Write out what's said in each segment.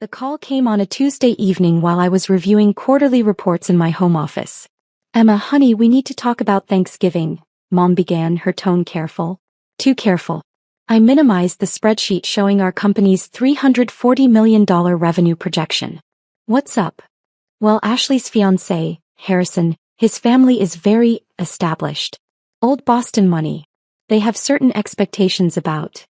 The call came on a Tuesday evening while I was reviewing quarterly reports in my home office. "Emma, honey, we need to talk about Thanksgiving," Mom began, her tone careful. Too careful. I minimized the spreadsheet showing our company's $340 million revenue projection. "What's up?" "Well, Ashley's fiancé, Harrison, his family is very established. Old Boston money. They have certain expectations about.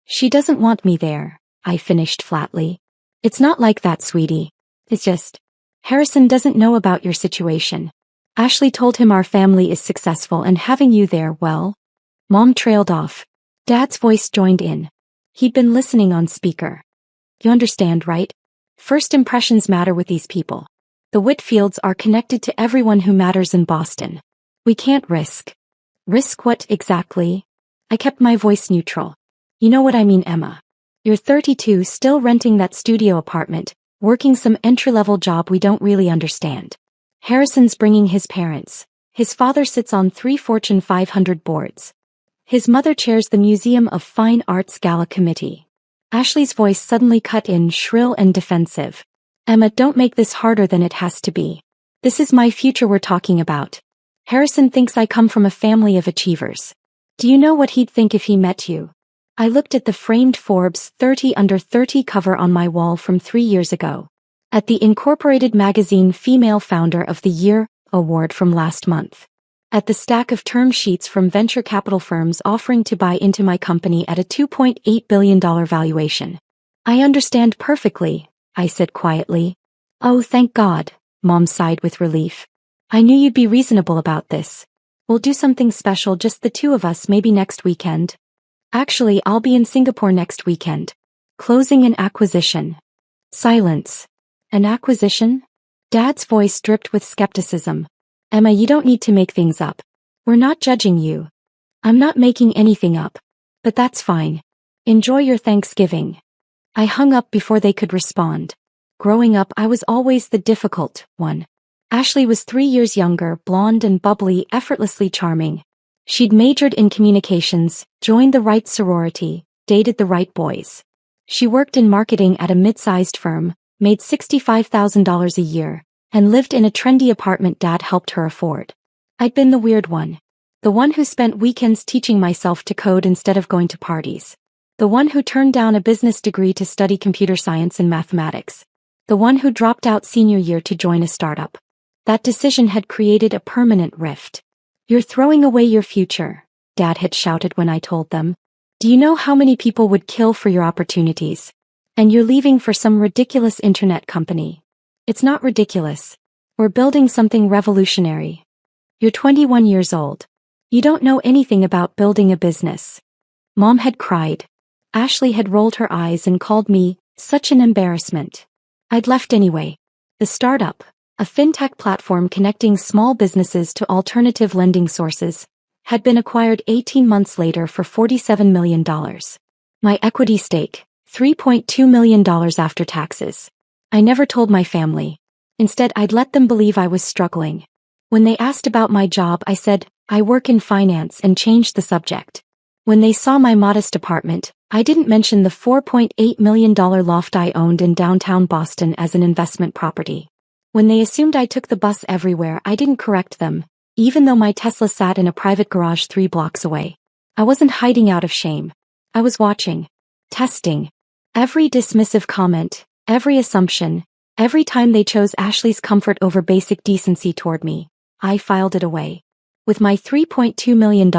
She doesn't want me there," I finished flatly. "It's not like that, sweetie. It's just, Harrison doesn't know about your situation. Ashley told him our family is successful and having you there, well." Mom trailed off. Dad's voice joined in. He'd been listening on speaker. "You understand, right? First impressions matter with these people. The Whitfields are connected to everyone who matters in Boston. We can't risk." "Risk what exactly?" I kept my voice neutral. "You know what I mean, Emma. You're 32, still renting that studio apartment, working some entry-level job we don't really understand. Harrison's bringing his parents. His father sits on 3 Fortune 500 boards. His mother chairs the Museum of Fine Arts Gala Committee." Ashley's voice suddenly cut in, shrill and defensive. "Emma, don't make this harder than it has to be. This is my future we're talking about. Harrison thinks I come from a family of achievers. Do you know what he'd think if he met you?" I looked at the framed Forbes 30 Under 30 cover on my wall from 3 years ago. At the Incorporated Magazine Female Founder of the Year award from last month. At the stack of term sheets from venture capital firms offering to buy into my company at a $2.8 billion valuation. "I understand perfectly," I said quietly. "Oh, thank God," Mom sighed with relief. "I knew you'd be reasonable about this. We'll do something special, just the two of us, maybe next weekend." "Actually, I'll be in Singapore next weekend. Closing an acquisition." Silence. "An acquisition?" Dad's voice dripped with skepticism. "Emma, you don't need to make things up. We're not judging you." "I'm not making anything up. But that's fine. Enjoy your Thanksgiving." I hung up before they could respond. Growing up, I was always the difficult one. Ashley was 3 years younger, blonde and bubbly, effortlessly charming. She'd majored in communications, joined the right sorority, dated the right boys. She worked in marketing at a mid-sized firm, made $65,000 a year, and lived in a trendy apartment Dad helped her afford. I'd been the weird one. The one who spent weekends teaching myself to code instead of going to parties. The one who turned down a business degree to study computer science and mathematics. The one who dropped out senior year to join a startup. That decision had created a permanent rift. "You're throwing away your future," Dad had shouted when I told them. "Do you know how many people would kill for your opportunities? And you're leaving for some ridiculous internet company." "It's not ridiculous. We're building something revolutionary." "You're 21 years old. You don't know anything about building a business." Mom had cried. Ashley had rolled her eyes and called me such an embarrassment. I'd left anyway. The startup, a fintech platform connecting small businesses to alternative lending sources, had been acquired 18 months later for $47 million. My equity stake, $3.2 million after taxes. I never told my family. Instead, I'd let them believe I was struggling. When they asked about my job, I said, "I work in finance," and changed the subject. When they saw my modest apartment, I didn't mention the $4.8 million loft I owned in downtown Boston as an investment property. When they assumed I took the bus everywhere, I didn't correct them, even though my Tesla sat in a private garage 3 blocks away. I wasn't hiding out of shame. I was watching. Testing. Every dismissive comment, every assumption, every time they chose Ashley's comfort over basic decency toward me, I filed it away. With my $3.2 million,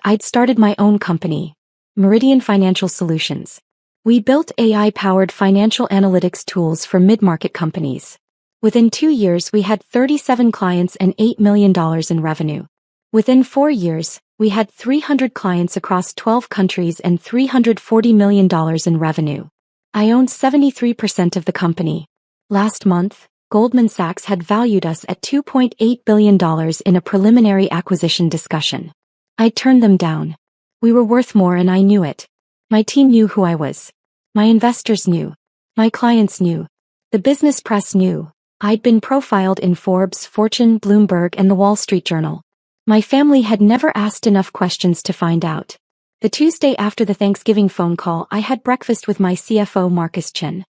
I'd started my own company, Meridian Financial Solutions. We built AI-powered financial analytics tools for mid-market companies. Within 2 years, we had 37 clients and $8 million in revenue. Within 4 years, we had 300 clients across 12 countries and $340 million in revenue. I owned 73% of the company. Last month, Goldman Sachs had valued us at $2.8 billion in a preliminary acquisition discussion. I turned them down. We were worth more and I knew it. My team knew who I was. My investors knew. My clients knew. The business press knew. I'd been profiled in Forbes, Fortune, Bloomberg, and the Wall Street Journal. My family had never asked enough questions to find out. The Tuesday after the Thanksgiving phone call, I had breakfast with my CFO Marcus Chin.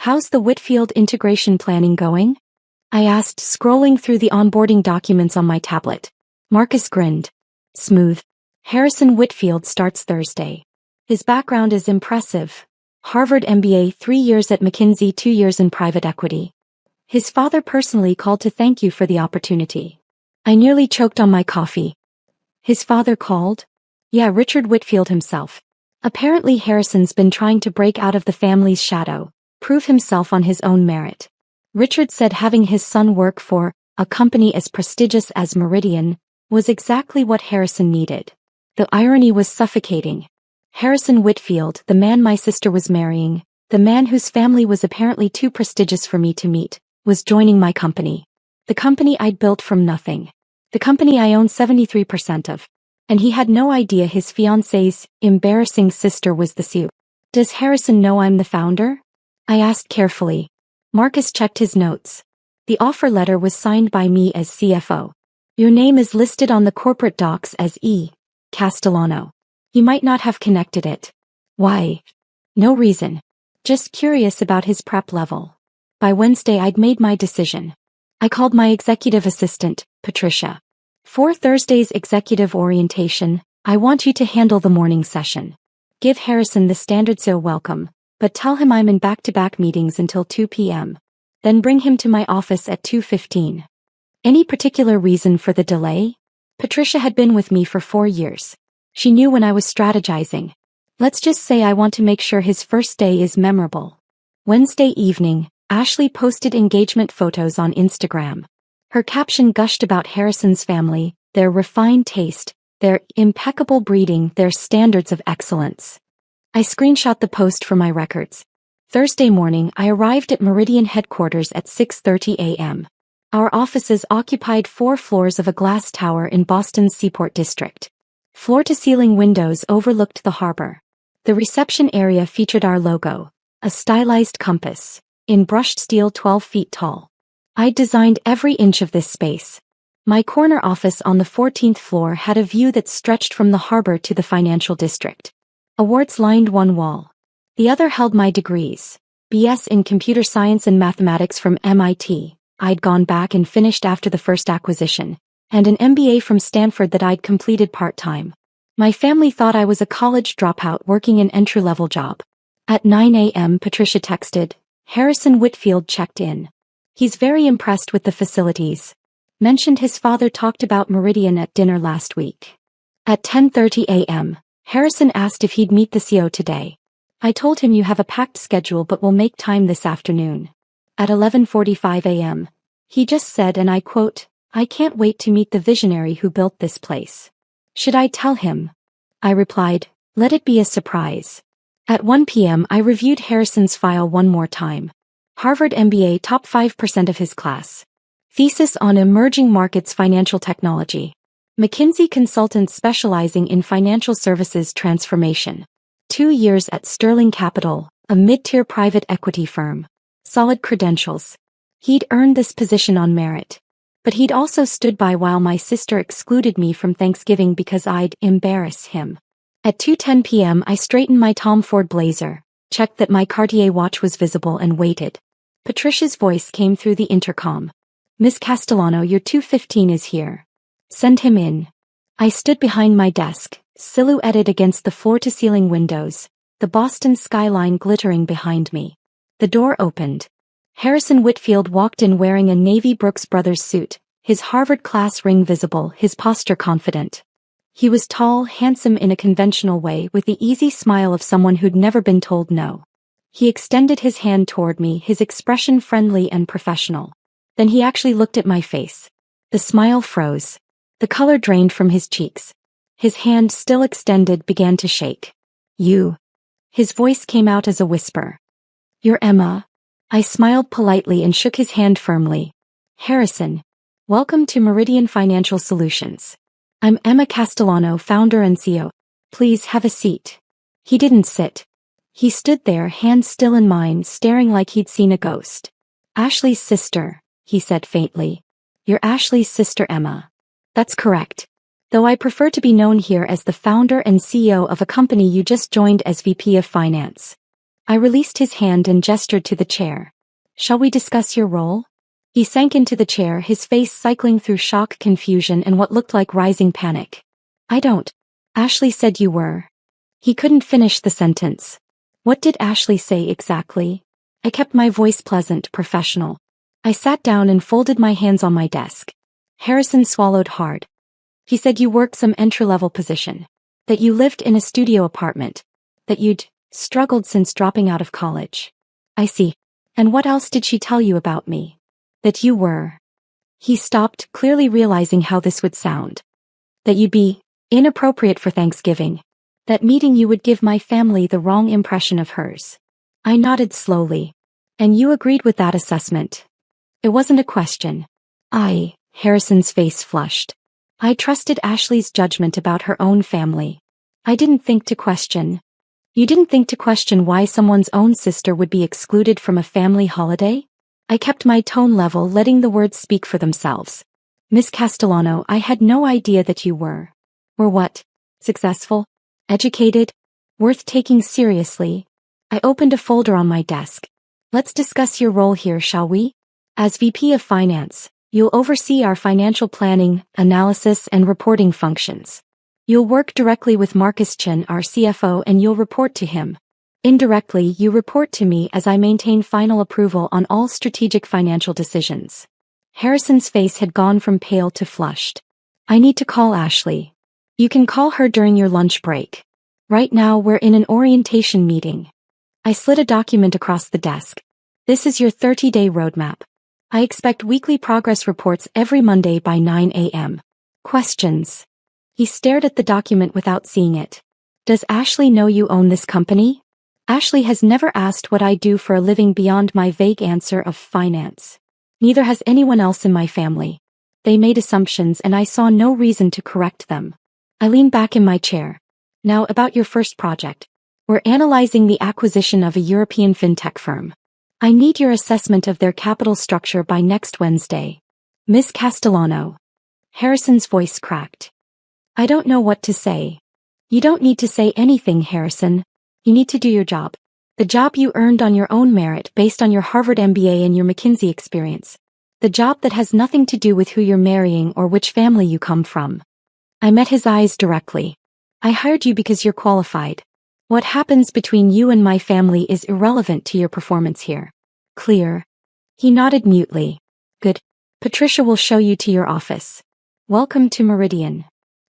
How's the Whitfield integration planning going? I asked, scrolling through the onboarding documents on my tablet. Marcus grinned. Smooth. Harrison Whitfield starts Thursday. His background is impressive. Harvard MBA, 3 years at McKinsey, 2 years in private equity. His father personally called to thank you for the opportunity. I nearly choked on my coffee. His father called? Yeah, Richard Whitfield himself. Apparently Harrison's been trying to break out of the family's shadow, prove himself on his own merit. Richard said having his son work for a company as prestigious as Meridian was exactly what Harrison needed. The irony was suffocating. Harrison Whitfield, the man my sister was marrying, the man whose family was apparently too prestigious for me to meet, was joining my company. The company I'd built from nothing. The company I own 73% of. And he had no idea his fiancé's embarrassing sister was the CEO. Does Harrison know I'm the founder? I asked carefully. Marcus checked his notes. The offer letter was signed by me as CFO. Your name is listed on the corporate docs as E. Castellano. He might not have connected it. Why? No reason. Just curious about his prep level. By Wednesday I'd made my decision. I called my executive assistant, Patricia. For Thursday's executive orientation, I want you to handle the morning session. Give Harrison the standard so welcome, but tell him I'm in back-to-back meetings until 2 p.m. Then bring him to my office at 2:15. Any particular reason for the delay? Patricia had been with me for 4 years. She knew when I was strategizing. Let's just say I want to make sure his first day is memorable. Wednesday evening, Ashley posted engagement photos on Instagram. Her caption gushed about Harrison's family, their refined taste, their impeccable breeding, their standards of excellence. I screenshot the post for my records. Thursday morning, I arrived at Meridian headquarters at 6:30 a.m. Our offices occupied 4 floors of a glass tower in Boston's Seaport District. Floor-to-ceiling windows overlooked the harbor. The reception area featured our logo, a stylized compass, in brushed steel 12 feet tall. I'd designed every inch of this space. My corner office on the 14th floor had a view that stretched from the harbor to the financial district. Awards lined one wall. The other held my degrees. BS in computer science and mathematics from MIT, I'd gone back and finished after the first acquisition, and an MBA from Stanford that I'd completed part-time. My family thought I was a college dropout working an entry-level job. At 9 a.m. Patricia texted, Harrison Whitfield checked in. He's very impressed with the facilities. Mentioned his father talked about Meridian at dinner last week. At 10:30 a.m., Harrison asked if he'd meet the CEO today. I told him you have a packed schedule but will make time this afternoon. At 11:45 a.m., he just said, and I quote, I can't wait to meet the visionary who built this place. Should I tell him? I replied, let it be a surprise. At 1 p.m. I reviewed Harrison's file one more time. Harvard MBA, top 5% of his class. Thesis on emerging markets financial technology. McKinsey consultant specializing in financial services transformation. 2 years at Sterling Capital, a mid-tier private equity firm. Solid credentials. He'd earned this position on merit. But he'd also stood by while my sister excluded me from Thanksgiving because I'd embarrass him. At 2:10 p.m. I straightened my Tom Ford blazer, checked that my Cartier watch was visible and waited. Patricia's voice came through the intercom. Miss Castellano, your 2:15 is here. Send him in. I stood behind my desk, silhouetted against the floor-to-ceiling windows, the Boston skyline glittering behind me. The door opened. Harrison Whitfield walked in wearing a navy Brooks Brothers suit, his Harvard class ring visible, his posture confident. He was tall, handsome in a conventional way with the easy smile of someone who'd never been told no. He extended his hand toward me, his expression friendly and professional. Then he actually looked at my face. The smile froze. The color drained from his cheeks. His hand, still extended, began to shake. You. His voice came out as a whisper. You're Emma. I smiled politely and shook his hand firmly. Harrison. Welcome to Meridian Financial Solutions. I'm Emma Castellano, founder and CEO. Please have a seat. He didn't sit. He stood there, hands still in mine, staring like he'd seen a ghost. Ashley's sister, he said faintly. You're Ashley's sister, Emma. That's correct. Though I prefer to be known here as the founder and CEO of a company you just joined as VP of Finance. I released his hand and gestured to the chair. Shall we discuss your role? He sank into the chair, his face cycling through shock, confusion, and what looked like rising panic. I don't. Ashley said you were. He couldn't finish the sentence. What did Ashley say exactly? I kept my voice pleasant, professional. I sat down and folded my hands on my desk. Harrison swallowed hard. He said you worked some entry-level position. That you lived in a studio apartment. That you'd struggled since dropping out of college. I see. And what else did she tell you about me? That you were. He stopped, clearly realizing how this would sound. That you'd be inappropriate for Thanksgiving. That meeting you would give my family the wrong impression of hers. I nodded slowly. And you agreed with that assessment? It wasn't a question. Harrison's face flushed. I trusted Ashley's judgment about her own family. I didn't think to question. You didn't think to question why someone's own sister would be excluded from a family holiday? I kept my tone level, letting the words speak for themselves. Miss Castellano, I had no idea that you were. Were what? Successful? Educated? Worth taking seriously? I opened a folder on my desk. Let's discuss your role here, shall we? As VP of Finance, you'll oversee our financial planning, analysis, and reporting functions. You'll work directly with Marcus Chin, our CFO, and you'll report to him. Indirectly, you report to me as I maintain final approval on all strategic financial decisions. Harrison's face had gone from pale to flushed. I need to call Ashley. You can call her during your lunch break. Right now we're in an orientation meeting. I slid a document across the desk. This is your 30-day roadmap. I expect weekly progress reports every Monday by 9 a.m. Questions? He stared at the document without seeing it. Does Ashley know you own this company? Ashley has never asked what I do for a living beyond my vague answer of finance. Neither has anyone else in my family. They made assumptions and I saw no reason to correct them. I leaned back in my chair. Now about your first project. We're analyzing the acquisition of a European fintech firm. I need your assessment of their capital structure by next Wednesday. Miss Castellano. Harrison's voice cracked. I don't know what to say. You don't need to say anything, Harrison. You need to do your job. The job you earned on your own merit based on your Harvard MBA and your McKinsey experience. The job that has nothing to do with who you're marrying or which family you come from. I met his eyes directly. I hired you because you're qualified. What happens between you and my family is irrelevant to your performance here. Clear? He nodded mutely. Good. Patricia will show you to your office. Welcome to Meridian.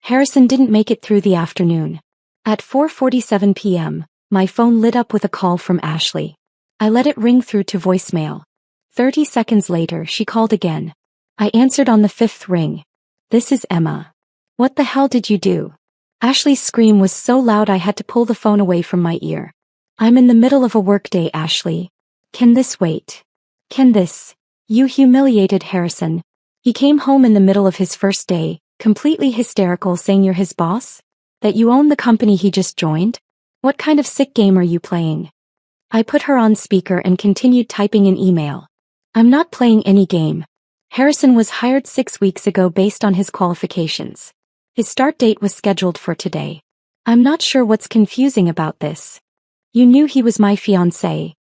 Harrison didn't make it through the afternoon. At 4:47 p.m., my phone lit up with a call from Ashley. I let it ring through to voicemail. 30 seconds later, she called again. I answered on the fifth ring. This is Emma. What the hell did you do? Ashley's scream was so loud I had to pull the phone away from my ear. I'm in the middle of a workday, Ashley. Can this wait? Can this? You humiliated Harrison. He came home in the middle of his first day, completely hysterical, saying you're his boss? That you own the company he just joined? What kind of sick game are you playing? I put her on speaker and continued typing an email. I'm not playing any game. Harrison was hired 6 weeks ago based on his qualifications. His start date was scheduled for today. I'm not sure what's confusing about this. You knew he was my fiancé.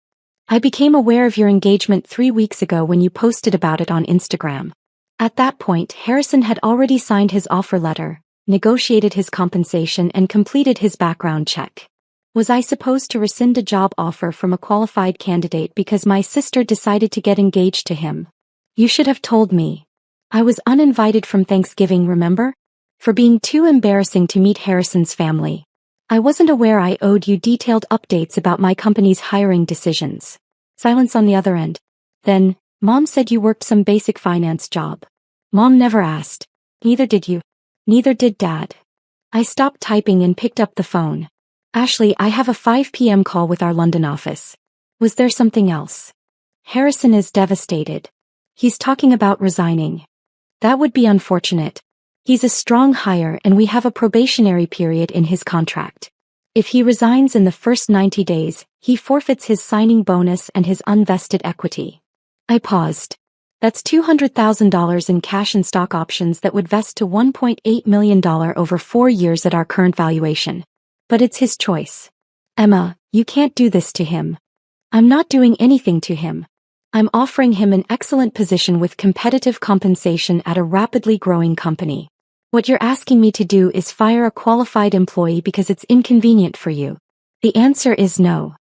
I became aware of your engagement 3 weeks ago when you posted about it on Instagram. At that point, Harrison had already signed his offer letter, negotiated his compensation, and completed his background check. Was I supposed to rescind a job offer from a qualified candidate because my sister decided to get engaged to him? You should have told me. I was uninvited from Thanksgiving, remember? For being too embarrassing to meet Harrison's family. I wasn't aware I owed you detailed updates about my company's hiring decisions. Silence on the other end. Then, Mom said you worked some basic finance job. Mom never asked. Neither did you. Neither did Dad. I stopped typing and picked up the phone. Ashley, I have a 5 p.m. call with our London office. Was there something else? Harrison is devastated. He's talking about resigning. That would be unfortunate. He's a strong hire and we have a probationary period in his contract. If he resigns in the first 90 days, he forfeits his signing bonus and his unvested equity. I paused. That's $200,000 in cash and stock options that would vest to $1.8 million over 4 years at our current valuation. But it's his choice. Emma, you can't do this to him. I'm not doing anything to him. I'm offering him an excellent position with competitive compensation at a rapidly growing company. What you're asking me to do is fire a qualified employee because it's inconvenient for you. The answer is no.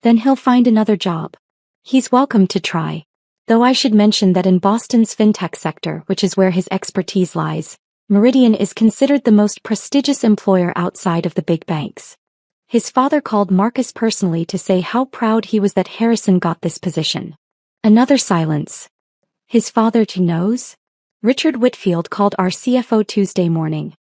Then he'll find another job. He's welcome to try. Though I should mention that in Boston's fintech sector, which is where his expertise lies, Meridian is considered the most prestigious employer outside of the big banks. His father called Marcus personally to say how proud he was that Harrison got this position. Another silence. His father too knows? Richard Whitfield called our CFO Tuesday morning.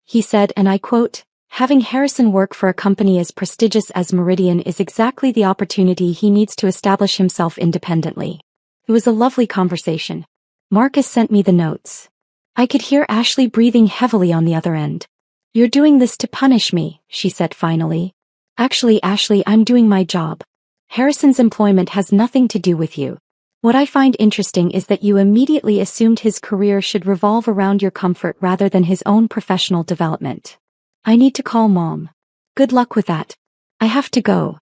He said, and I quote, "Having Harrison work for a company as prestigious as Meridian is exactly the opportunity he needs to establish himself independently." It was a lovely conversation. Marcus sent me the notes. I could hear Ashley breathing heavily on the other end. "You're doing this to punish me," she said finally. "Actually, Ashley, I'm doing my job. Harrison's employment has nothing to do with you. What I find interesting is that you immediately assumed his career should revolve around your comfort rather than his own professional development. I need to call Mom. Good luck with that. I have to go."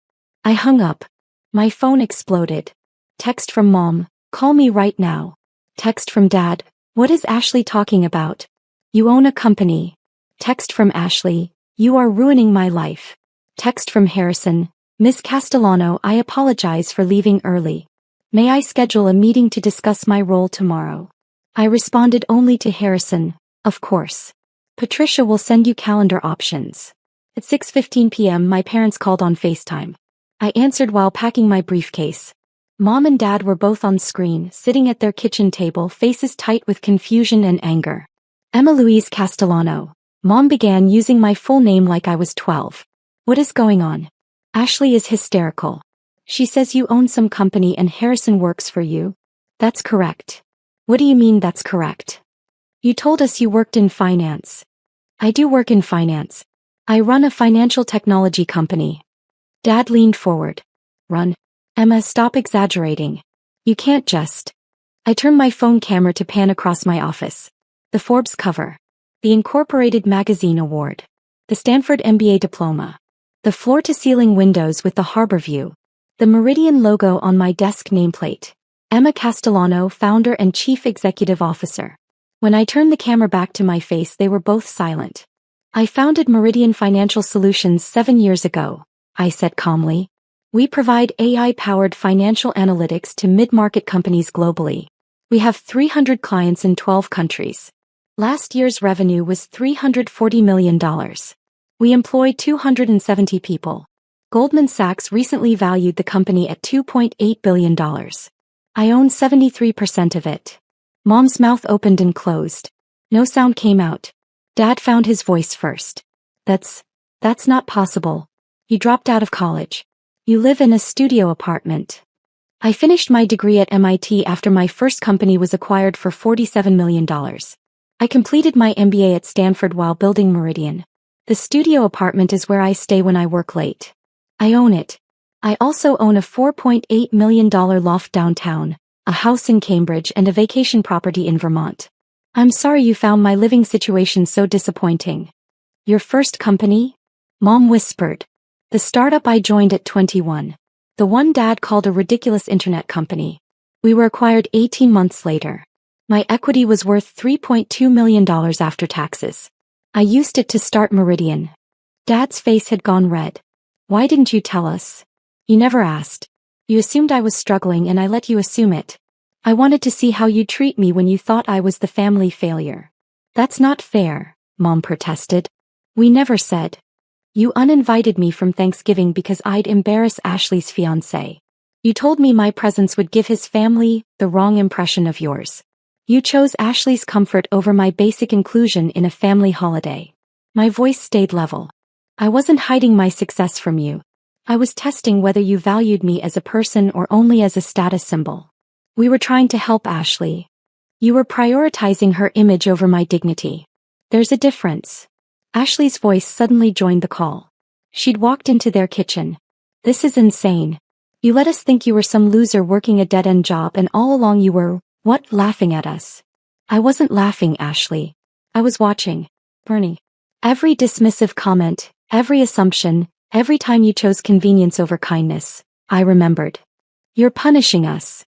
I hung up. My phone exploded. Text from Mom, "Call me right now." Text from Dad, "What is Ashley talking about? You own a company." Text from Ashley, "You are ruining my life." Text from Harrison, "Miss Castellano, I apologize for leaving early. May I schedule a meeting to discuss my role tomorrow?" I responded only to Harrison, "Of course. Patricia will send you calendar options." At 6:15 p.m. my parents called on FaceTime. I answered while packing my briefcase. Mom and Dad were both on screen, sitting at their kitchen table, faces tight with confusion and anger. "Emma Louise Castellano." Mom began, using my full name like I was 12. "What is going on?" "Ashley is hysterical. She says you own some company and Harrison works for you." "That's correct." "What do you mean that's correct?" "You told us you worked in finance." "I do work in finance. I run a financial technology company." Dad leaned forward. "Run? Emma, stop exaggerating. You can't just." I turned my phone camera to pan across my office. The Forbes cover. The Incorporated Magazine Award. The Stanford MBA diploma. The floor-to-ceiling windows with the harbor view. The Meridian logo on my desk nameplate. Emma Castellano, founder and chief executive officer. When I turned the camera back to my face, they were both silent. "I founded Meridian Financial Solutions 7 years ago," I said calmly. "We provide AI-powered financial analytics to mid-market companies globally. We have 300 clients in 12 countries. Last year's revenue was $340 million. We employ 270 people. Goldman Sachs recently valued the company at $2.8 billion. I own 73% of it." Mom's mouth opened and closed. No sound came out. Dad found his voice first. That's not possible. You dropped out of college. You live in a studio apartment." "I finished my degree at MIT after my first company was acquired for $47 million. I completed my MBA at Stanford while building Meridian. The studio apartment is where I stay when I work late. I own it. I also own a $4.8 million loft downtown, a house in Cambridge, and a vacation property in Vermont. I'm sorry you found my living situation so disappointing." "Your first company?" Mom whispered. "The startup I joined at 21. The one Dad called a ridiculous internet company. We were acquired 18 months later. My equity was worth $3.2 million after taxes. I used it to start Meridian." Dad's face had gone red. "Why didn't you tell us?" "You never asked. You assumed I was struggling and I let you assume it. I wanted to see how you'd treat me when you thought I was the family failure." "That's not fair," Mom protested. "We never said. You uninvited me from Thanksgiving because I'd embarrass Ashley's fiancé. You told me my presence would give his family the wrong impression of yours. You chose Ashley's comfort over my basic inclusion in a family holiday." My voice stayed level. "I wasn't hiding my success from you. I was testing whether you valued me as a person or only as a status symbol. We were trying to help Ashley. You were prioritizing her image over my dignity. There's a difference." Ashley's voice suddenly joined the call. She'd walked into their kitchen. "This is insane. You let us think you were some loser working a dead-end job and all along you were, what, laughing at us?" "I wasn't laughing, Ashley. I was watching. Bernie. Every dismissive comment, every assumption, every time you chose convenience over kindness, I remembered. You're punishing us.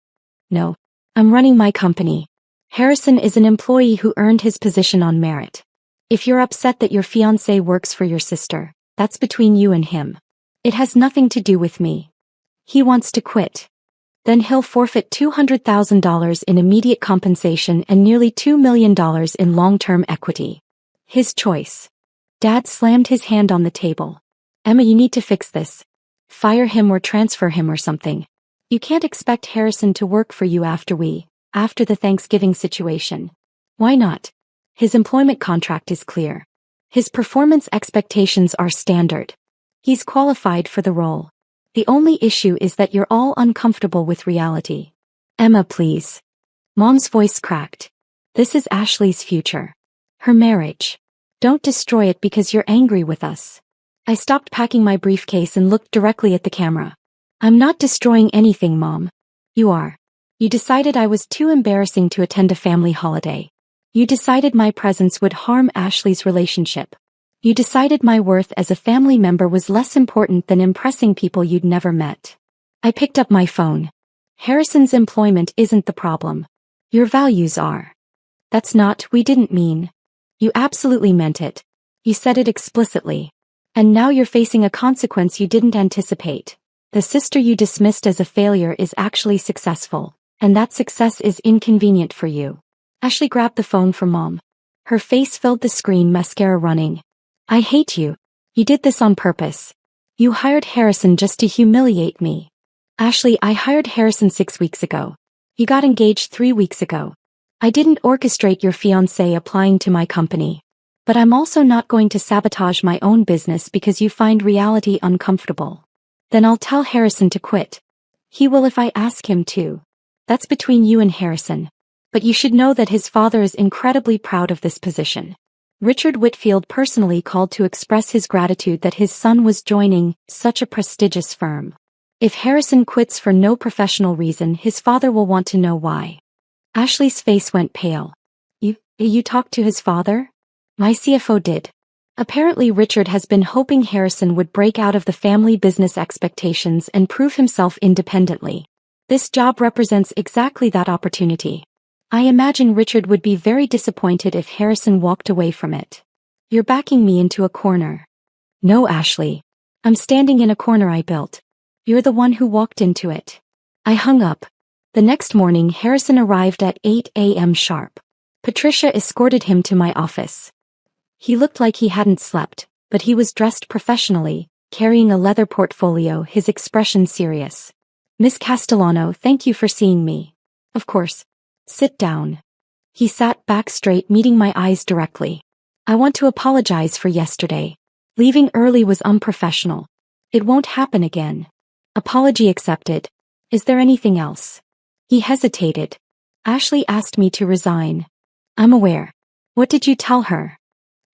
No. I'm running my company. Harrison is an employee who earned his position on merit. If you're upset that your fiancé works for your sister, that's between you and him. It has nothing to do with me. He wants to quit. Then he'll forfeit $200,000 in immediate compensation and nearly $2 million in long-term equity. His choice. Dad slammed his hand on the table. Emma, you need to fix this. Fire him or transfer him or something. You can't expect Harrison to work for you after the Thanksgiving situation. Why not? His employment contract is clear. His performance expectations are standard. He's qualified for the role. The only issue is that you're all uncomfortable with reality. Emma, please. Mom's voice cracked. This is Ashley's future. Her marriage. Don't destroy it because you're angry with us. I stopped packing my briefcase and looked directly at the camera. I'm not destroying anything, Mom. You are. You decided I was too embarrassing to attend a family holiday. You decided my presence would harm Ashley's relationship. You decided my worth as a family member was less important than impressing people you'd never met. I picked up my phone. Harrison's employment isn't the problem. Your values are. That's not, we didn't mean. You absolutely meant it. You said it explicitly. And now you're facing a consequence you didn't anticipate. The sister you dismissed as a failure is actually successful, and that success is inconvenient for you. Ashley grabbed the phone from Mom. Her face filled the screen, mascara running. I hate you. You did this on purpose. You hired Harrison just to humiliate me. Ashley, I hired Harrison 6 weeks ago. You got engaged 3 weeks ago. I didn't orchestrate your fiancé applying to my company. But I'm also not going to sabotage my own business because you find reality uncomfortable. Then I'll tell Harrison to quit. He will if I ask him to. That's between you and Harrison. But you should know that his father is incredibly proud of this position. Richard Whitfield personally called to express his gratitude that his son was joining such a prestigious firm. If Harrison quits for no professional reason, his father will want to know why. Ashley's face went pale. You talked to his father? My CFO did. Apparently Richard has been hoping Harrison would break out of the family business expectations and prove himself independently. This job represents exactly that opportunity. I imagine Richard would be very disappointed if Harrison walked away from it. You're backing me into a corner. No, Ashley. I'm standing in a corner I built. You're the one who walked into it. I hung up. The next morning Harrison arrived at 8 a.m. sharp. Patricia escorted him to my office. He looked like he hadn't slept, but he was dressed professionally, carrying a leather portfolio, his expression serious. Miss Castellano, thank you for seeing me. Of course. Sit down. He sat back straight, meeting my eyes directly. I want to apologize for yesterday. Leaving early was unprofessional. It won't happen again. Apology accepted. Is there anything else? He hesitated. Ashley asked me to resign. I'm aware. What did you tell her?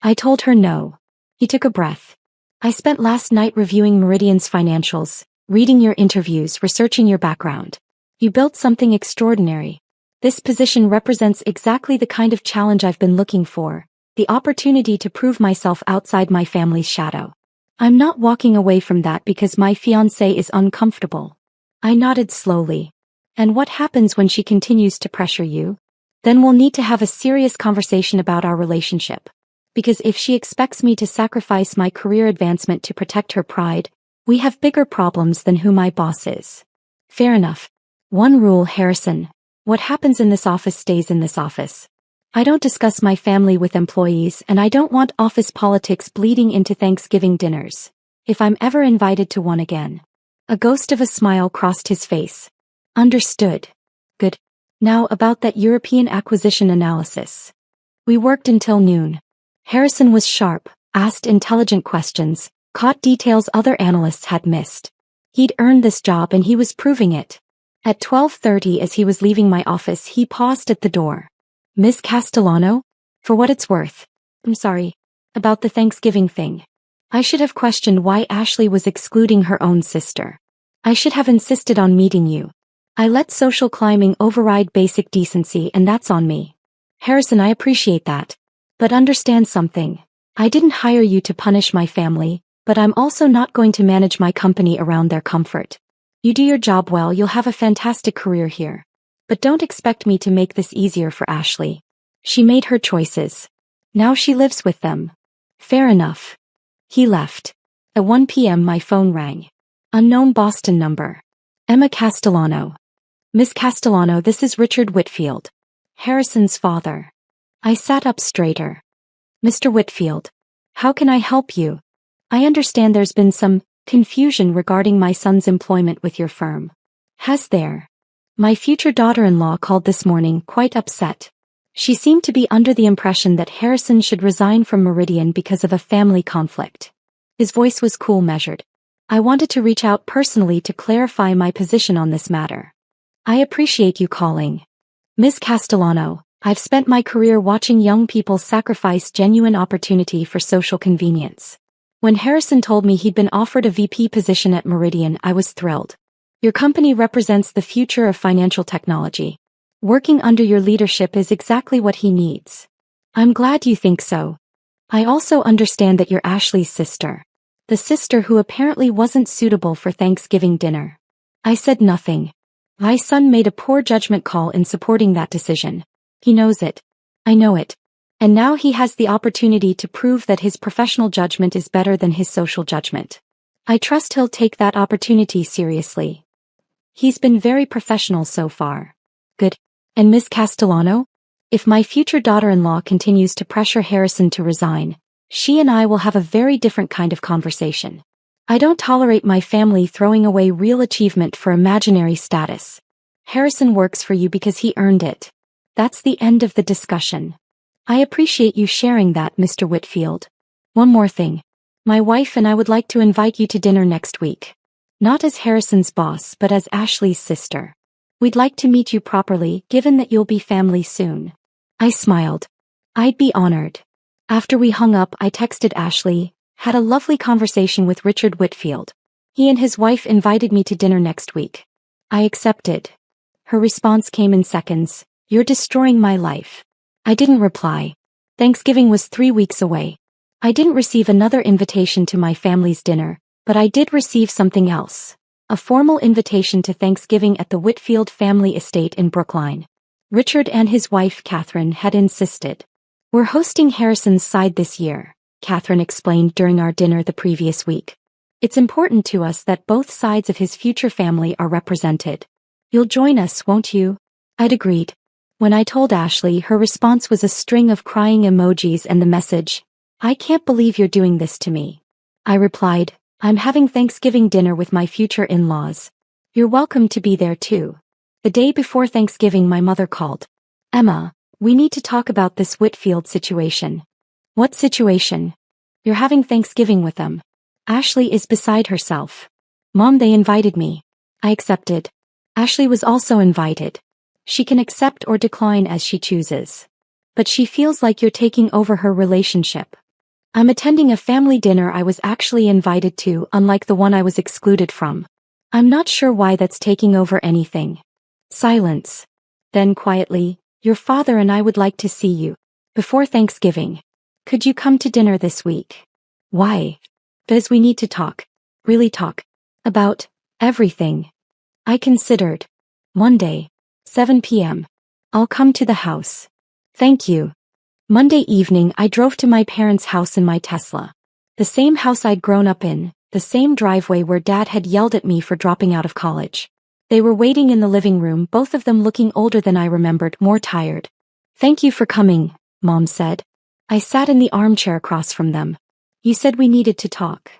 I told her no. He took a breath. I spent last night reviewing Meridian's financials, reading your interviews, researching your background. You built something extraordinary. This position represents exactly the kind of challenge I've been looking for, the opportunity to prove myself outside my family's shadow. I'm not walking away from that because my fiancé is uncomfortable. I nodded slowly. And what happens when she continues to pressure you? Then we'll need to have a serious conversation about our relationship. Because if she expects me to sacrifice my career advancement to protect her pride, we have bigger problems than who my boss is. Fair enough. One rule, Harrison. What happens in this office stays in this office. I don't discuss my family with employees, and I don't want office politics bleeding into Thanksgiving dinners. If I'm ever invited to one again. A ghost of a smile crossed his face. Understood. Good. Now about that European acquisition analysis. We worked until noon. Harrison was sharp, asked intelligent questions, caught details other analysts had missed. He'd earned this job and he was proving it. At 12:30 as he was leaving my office, he paused at the door. Miss Castellano? For what it's worth. I'm sorry. About the Thanksgiving thing. I should have questioned why Ashley was excluding her own sister. I should have insisted on meeting you. I let social climbing override basic decency, and that's on me. Harrison, I appreciate that. But understand something. I didn't hire you to punish my family, but I'm also not going to manage my company around their comfort. You do your job well, you'll have a fantastic career here. But don't expect me to make this easier for Ashley. She made her choices. Now she lives with them. Fair enough. He left. At 1 p.m. my phone rang. Unknown Boston number. Emma Castellano. Miss Castellano, this is Richard Whitfield, Harrison's father. I sat up straighter. Mr. Whitfield. How can I help you? I understand there's been some confusion regarding my son's employment with your firm. Has there? My future daughter-in-law called this morning, quite upset. She seemed to be under the impression that Harrison should resign from Meridian because of a family conflict. His voice was cool, measured. I wanted to reach out personally to clarify my position on this matter. I appreciate you calling. Miss Castellano, I've spent my career watching young people sacrifice genuine opportunity for social convenience. When Harrison told me he'd been offered a VP position at Meridian, I was thrilled. Your company represents the future of financial technology. Working under your leadership is exactly what he needs. I'm glad you think so. I also understand that you're Ashley's sister. The sister who apparently wasn't suitable for Thanksgiving dinner. I said nothing. My son made a poor judgment call in supporting that decision. He knows it. I know it. And now he has the opportunity to prove that his professional judgment is better than his social judgment. I trust he'll take that opportunity seriously. He's been very professional so far. Good. And Miss Castellano? If my future daughter-in-law continues to pressure Harrison to resign, she and I will have a very different kind of conversation. I don't tolerate my family throwing away real achievement for imaginary status. Harrison works for you because he earned it. That's the end of the discussion. I appreciate you sharing that, Mr. Whitfield. One more thing. My wife and I would like to invite you to dinner next week. Not as Harrison's boss, but as Ashley's sister. We'd like to meet you properly, given that you'll be family soon. I smiled. I'd be honored. After we hung up, I texted Ashley, had a lovely conversation with Richard Whitfield. He and his wife invited me to dinner next week. I accepted. Her response came in seconds. You're destroying my life. I didn't reply. Thanksgiving was 3 weeks away. I didn't receive another invitation to my family's dinner, but I did receive something else. A formal invitation to Thanksgiving at the Whitfield family estate in Brookline. Richard and his wife Catherine had insisted. We're hosting Harrison's side this year, Catherine explained during our dinner the previous week. It's important to us that both sides of his future family are represented. You'll join us, won't you? I'd agreed. When I told Ashley, her response was a string of crying emojis and the message, I can't believe you're doing this to me. I replied, I'm having Thanksgiving dinner with my future in-laws. You're welcome to be there too. The day before Thanksgiving my mother called. Emma, we need to talk about this Whitfield situation. What situation? You're having Thanksgiving with them. Ashley is beside herself. Mom, they invited me. I accepted. Ashley was also invited. She can accept or decline as she chooses. But she feels like you're taking over her relationship. I'm attending a family dinner I was actually invited to, unlike the one I was excluded from. I'm not sure why that's taking over anything. Silence. Then quietly, your father and I would like to see you. Before Thanksgiving. Could you come to dinner this week? Why? Because we need to talk. Really talk. About everything. I considered. Monday. 7 p.m. I'll come to the house. Thank you. Monday evening I drove to my parents' house in my Tesla. The same house I'd grown up in, the same driveway where Dad had yelled at me for dropping out of college. They were waiting in the living room, both of them looking older than I remembered, more tired. Thank you for coming, Mom said. I sat in the armchair across from them. You said we needed to talk.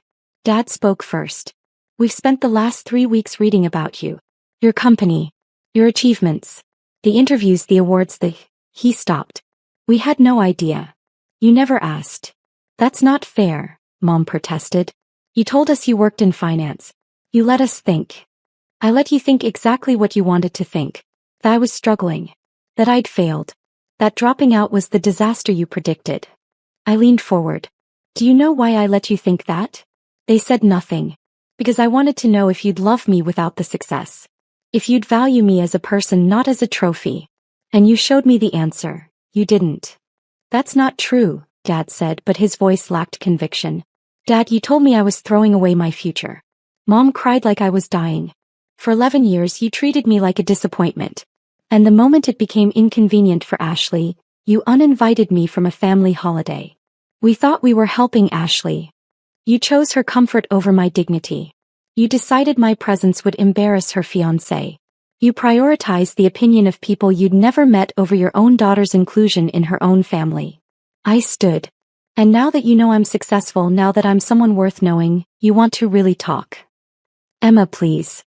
Dad spoke first. We've spent the last 3 weeks reading about you. Your company. Your achievements. The interviews, the awards, He stopped. We had no idea. You never asked. That's not fair, Mom protested. You told us you worked in finance. You let us think. I let you think exactly what you wanted to think. That I was struggling. That I'd failed. That dropping out was the disaster you predicted. I leaned forward. Do you know why I let you think that? They said nothing. Because I wanted to know if you'd love me without the success. If you'd value me as a person, not as a trophy. And you showed me the answer. You didn't. That's not true, Dad said, but his voice lacked conviction. Dad, you told me I was throwing away my future. Mom cried like I was dying. For 11 years you treated me like a disappointment. And the moment it became inconvenient for Ashley, you uninvited me from a family holiday. We thought we were helping Ashley. You chose her comfort over my dignity. You decided my presence would embarrass her fiancé. You prioritized the opinion of people you'd never met over your own daughter's inclusion in her own family. I stood. And now that you know I'm successful, now that I'm someone worth knowing, you want to really talk. Emma, please.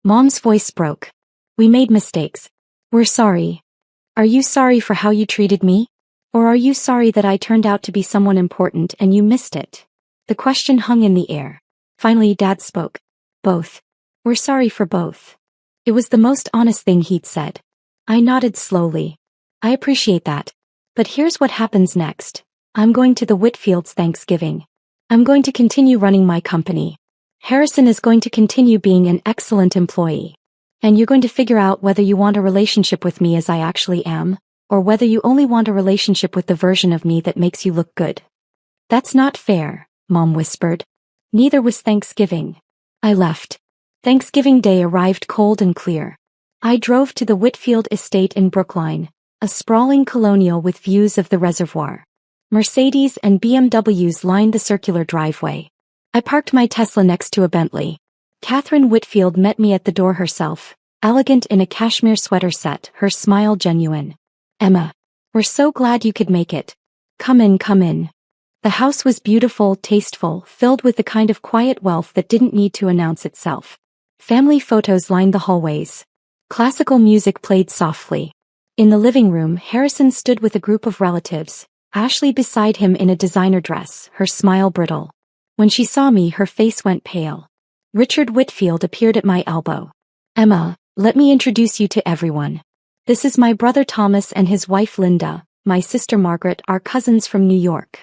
Mom's voice broke. We made mistakes. We're sorry. Are you sorry for how you treated me? Or are you sorry that I turned out to be someone important and you missed it? The question hung in the air. Finally, Dad spoke. Both. We're sorry for both. It was the most honest thing he'd said. I nodded slowly. I appreciate that. But here's what happens next. I'm going to the Whitfields' Thanksgiving. I'm going to continue running my company. Harrison is going to continue being an excellent employee. And you're going to figure out whether you want a relationship with me as I actually am, or whether you only want a relationship with the version of me that makes you look good. That's not fair, Mom whispered. Neither was Thanksgiving. I left. Thanksgiving Day arrived cold and clear. I drove to the Whitfield estate in Brookline, a sprawling colonial with views of the reservoir. Mercedes and BMWs lined the circular driveway. I parked my Tesla next to a Bentley. Catherine Whitfield met me at the door herself, elegant in a cashmere sweater set, her smile genuine. Emma, we're so glad you could make it. Come in, come in. The house was beautiful, tasteful, filled with the kind of quiet wealth that didn't need to announce itself. Family photos lined the hallways. Classical music played softly. In the living room, Harrison stood with a group of relatives, Ashley beside him in a designer dress, her smile brittle. When she saw me, her face went pale. Richard Whitfield appeared at my elbow. Emma, let me introduce you to everyone. This is my brother Thomas and his wife Linda, my sister Margaret, our cousins from New York.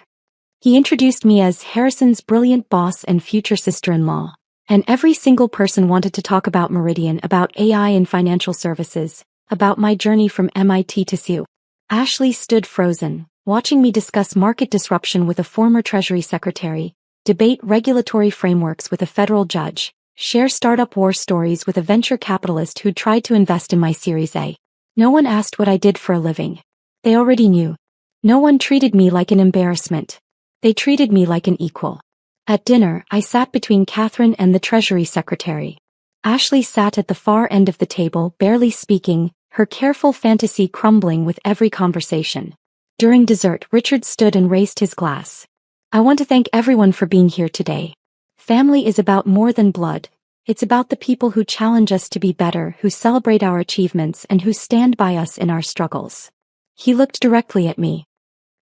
He introduced me as Harrison's brilliant boss and future sister-in-law. And every single person wanted to talk about Meridian, about AI and financial services, about my journey from MIT to CU. Ashley stood frozen, watching me discuss market disruption with a former Treasury Secretary, debate regulatory frameworks with a federal judge, share startup war stories with a venture capitalist who'd tried to invest in my Series A. No one asked what I did for a living. They already knew. No one treated me like an embarrassment. They treated me like an equal. At dinner, I sat between Catherine and the Treasury Secretary. Ashley sat at the far end of the table, barely speaking, her careful fantasy crumbling with every conversation. During dessert, Richard stood and raised his glass. I want to thank everyone for being here today. Family is about more than blood. It's about the people who challenge us to be better, who celebrate our achievements, and who stand by us in our struggles. He looked directly at me.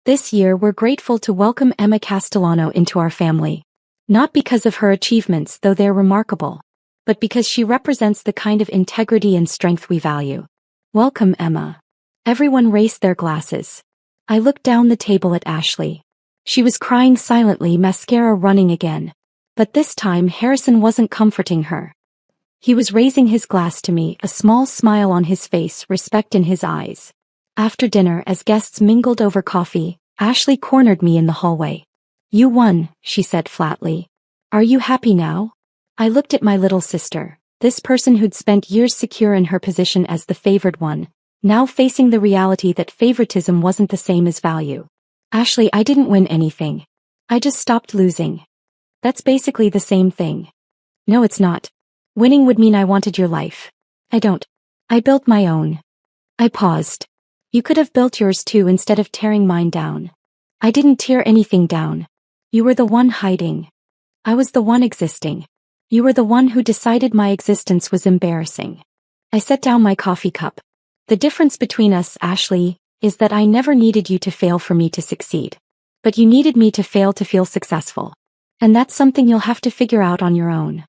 This year we're grateful to welcome Emma Castellano into our family. Not because of her achievements, though they're remarkable, but because she represents the kind of integrity and strength we value. Welcome, Emma. Everyone raised their glasses. I looked down the table at Ashley. She was crying silently, mascara running again. But this time Harrison wasn't comforting her. He was raising his glass to me, a small smile on his face, respect in his eyes. After dinner, as guests mingled over coffee, Ashley cornered me in the hallway. You won, she said flatly. Are you happy now? I looked at my little sister, this person who'd spent years secure in her position as the favored one, now facing the reality that favoritism wasn't the same as value. Ashley, I didn't win anything. I just stopped losing. That's basically the same thing. No, it's not. Winning would mean I wanted your life. I don't. I built my own. I paused. You could have built yours too instead of tearing mine down. I didn't tear anything down. You were the one hiding. I was the one existing. You were the one who decided my existence was embarrassing. I set down my coffee cup. The difference between us, Ashley, is that I never needed you to fail for me to succeed. But you needed me to fail to feel successful. And that's something you'll have to figure out on your own.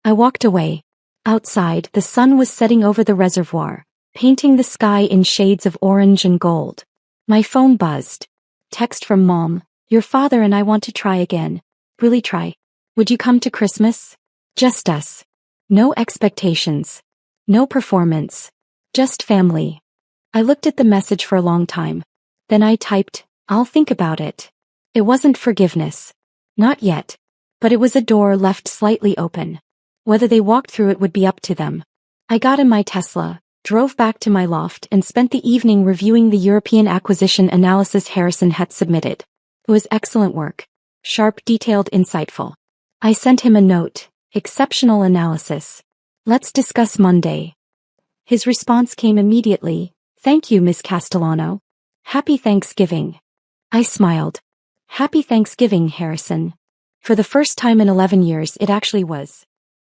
I walked away. Outside, the sun was setting over the reservoir, painting the sky in shades of orange and gold. My phone buzzed. Text from Mom. Your father and I want to try again. Really try. Would you come to Christmas? Just us. No expectations. No performance. Just family. I looked at the message for a long time. Then I typed, I'll think about it. It wasn't forgiveness. Not yet. But it was a door left slightly open. Whether they walked through it would be up to them. I got in my Tesla, drove back to my loft and spent the evening reviewing the European acquisition analysis Harrison had submitted. It was excellent work. Sharp, detailed, insightful. I sent him a note. Exceptional analysis. Let's discuss Monday. His response came immediately. Thank you, Miss Castellano. Happy Thanksgiving. I smiled. Happy Thanksgiving, Harrison. For the first time in 11 years, it actually was.